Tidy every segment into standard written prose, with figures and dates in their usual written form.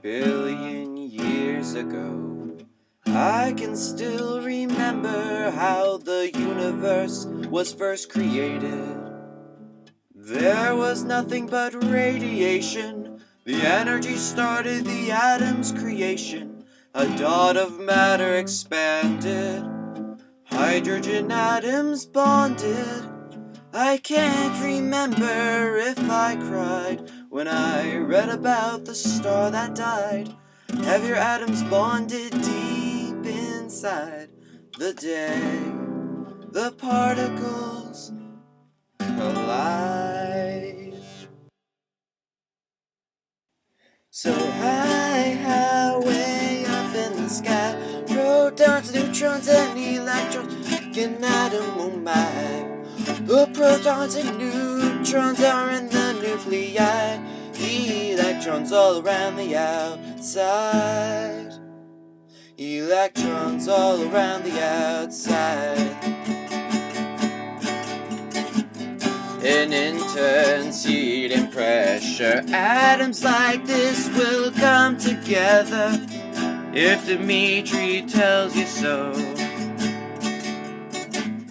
billion years ago. I can still remember how the universe was first created. There was nothing but radiation. The energy started the atom's creation. A dot of matter expanded. Hydrogen atoms bonded. I can't remember if I cried when I read about the star that died. Have your atoms bonded deep inside the day the particles collide? So high, way up in the sky, protons, neutrons, and electrons, an atom, oh my. The protons and neutrons are in the nuclei, electrons all around the outside, electrons all around the outside. In intense heat and pressure, atoms like this will come together, if Dmitri tells you so.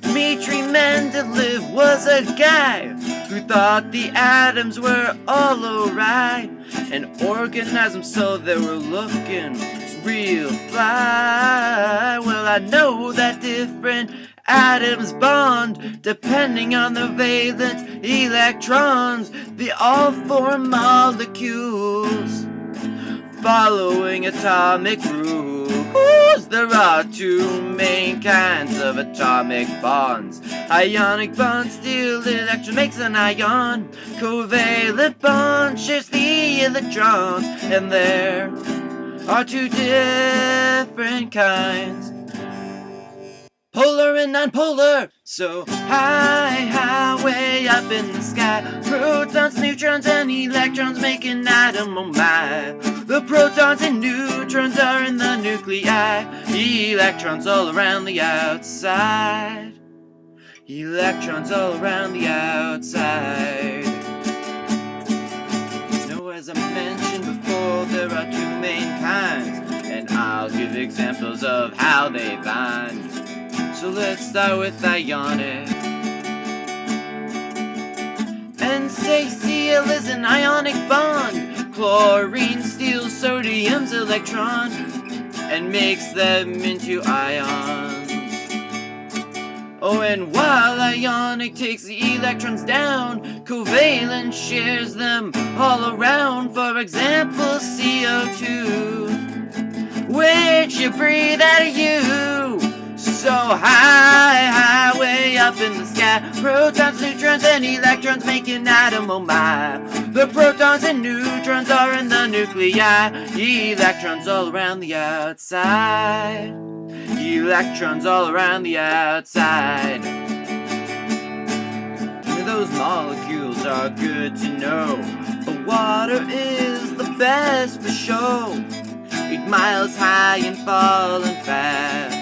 Dmitri Mendeleev was a guy who thought the atoms were all alright and organized them so they were looking real fly. Well, I know that different atoms bond depending on the valence electrons. They all form molecules following atomic rules. There are two main kinds of atomic bonds. Ionic bond, steal electron makes an ion. Covalent bond shares the electrons. And there are two different kinds, polar and nonpolar. So high, way up in the sky, protons, neutrons, and electrons make an atom, oh my. The protons and neutrons are in the nuclei, electrons all around the outside, electrons all around the outside. So as I mentioned before, there are two main kinds, and I'll give examples of how they bind. So let's start with ionic. NaCl is an ionic bond. Chlorine steals sodium's electron and makes them into ions. Oh, and while ionic takes the electrons down, covalent shares them all around. For example, CO2, which you breathe out of you. So high, way up in the sky, protons, neutrons, and electrons make an atom, oh my. The protons and neutrons are in the nuclei, electrons all around the outside, electrons all around the outside. Those molecules are good to know, but water is the best for show. 8 miles high and falling fast.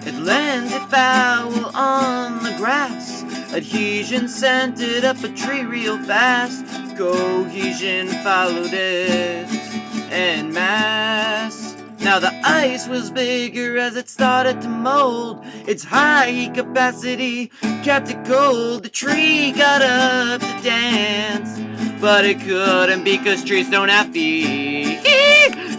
It landed foul on the grass. Adhesion sent it up a tree real fast. Cohesion followed it en masse. Now the ice was bigger as it started to mold. Its high heat capacity kept it cold. The tree got up to dance, but it couldn't because trees don't have feet.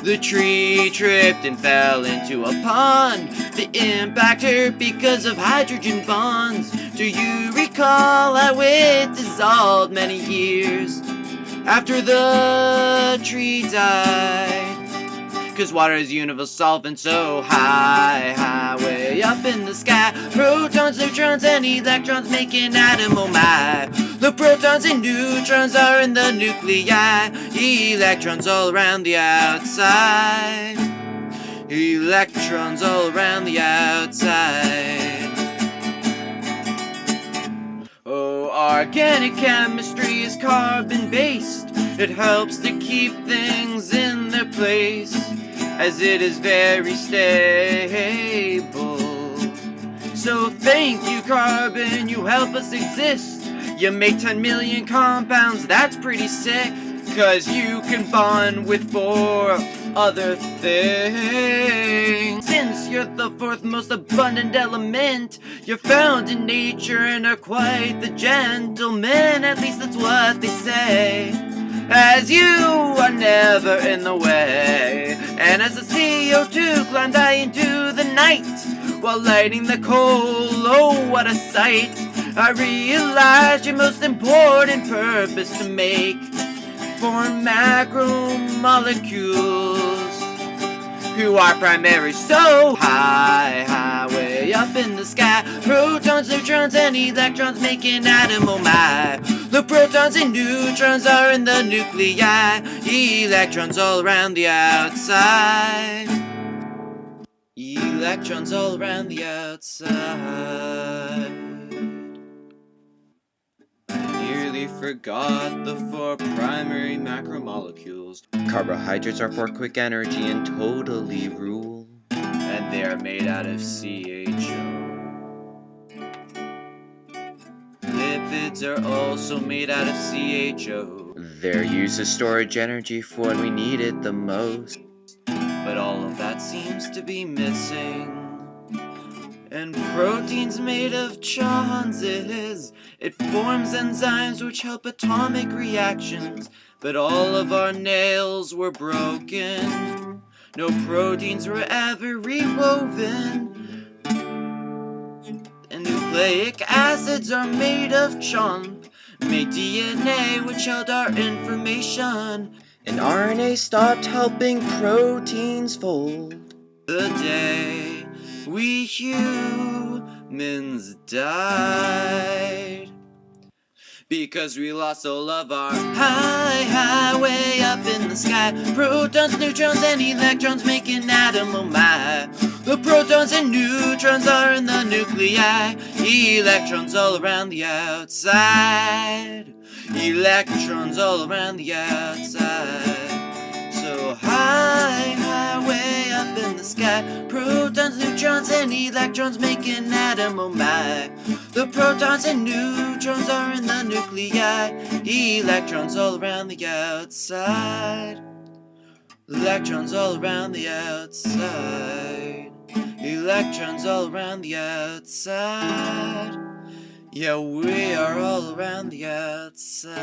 The tree tripped and fell into a pond. The impact hurt because of hydrogen bonds. Do you recall how it dissolved many years after the tree died? 'Cause water is universal solvent. So high, way up in the sky, protons, neutrons, and electrons make an atom, oh my. The protons and neutrons are in the nuclei, electrons all around the outside, electrons all around the outside. Oh, organic chemistry is carbon-based. It helps to keep things in their place, as it is very stable. So thank you, carbon, you help us exist. You make 10 million compounds, that's pretty sick. 'cause you can bond with 4 other things. Since you're the 4th most abundant element, you're found in nature and are quite the gentleman. At least that's what they say, as you are never in the way. And as the CO2 climbed high into the night, while lighting the coal, oh what a sight, I realized your most important purpose to make 4 macromolecules, who are primary so high, high, way up in the sky. Protons, neutrons, and electrons make an atom, oh my. The protons and neutrons are in the nuclei, electrons all around the outside. Electrons all around the outside. Nearly forgot the 4 primary macromolecules. Carbohydrates are for quick energy and totally rule, and they are made out of CHO. Lipids are also made out of CHO. They're used as storage energy for when we need it the most. But all of that seems to be missing. And protein's made of chances. It forms enzymes which help atomic reactions. But all of our nails were broken. No proteins were ever rewoven. And nucleic acids are made of chunk. Make DNA which held our information. And RNA stopped helping proteins fold the day we humans died, because we lost all of our high way up in the sky. Protons, neutrons, and electrons make an atom, oh my. The protons and neutrons are in the nuclei, electrons all around the outside. Electrons all around the outside. So high, high, way up in the sky. Protons, neutrons, and electrons make an atom, oh my. The protons and neutrons are in the nuclei, electrons all around the outside. Electrons all around the outside. Electrons all around the outside. Yeah, we are all around the outside.